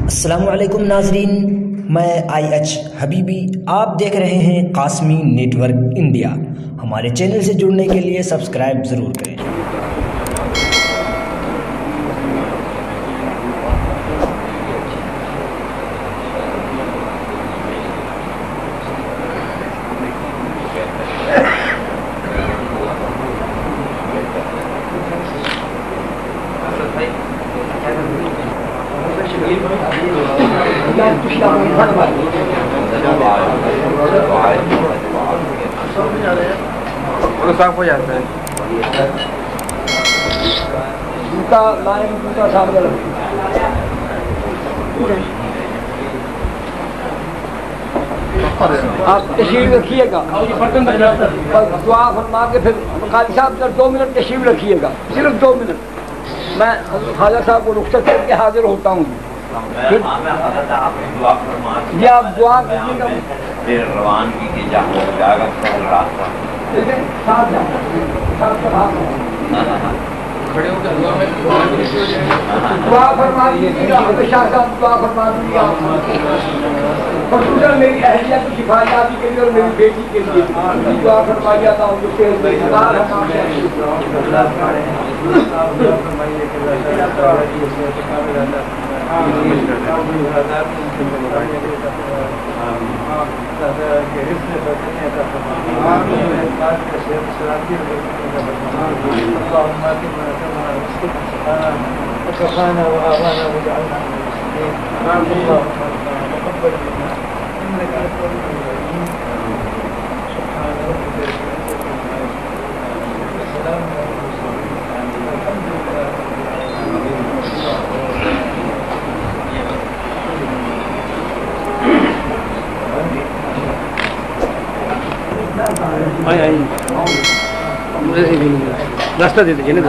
السلام علیکم ناظرین، میں آئی ایچ حبیبی، آپ دیکھ رہے ہیں قاسمی نیٹ ورک انڈیا۔ ہمارے چینل سے جڑنے کے لیے سبسکرائب ضرور کریں۔ صاف ہو جاتا ہے جوتا لائن جوتا سامنے آپ تشریف رکھیے گا، دعا فرما کے پھر قاضی صاحب 2 منٹ تشریف رکھیے گا، صرف 2 منٹ میں خواجہ صاحب کو رخصت کر کے حاضر ہوتا ہوں۔ جی آپ دعا کیجیے گا، پھر روانگی کی جگہ راستہ کھڑے ہو کر دعا فرما دیجیے گا، ہمیشہ صاحب دعا فرما دیجیے گا، خصوصاً میری اہلیہ کی حفاظت کے لیے اور میری بیٹی کے لیے دعا فرمایا تھا۔ وكفانا وآوانا وجعلنا اللهم تقبل منا إنك أنت الرحيم. سبحان ربك رب العزة عما يصفون وسلام على المرسلين والحمد لله رب العالمين. راستہ دے دیجیے نا،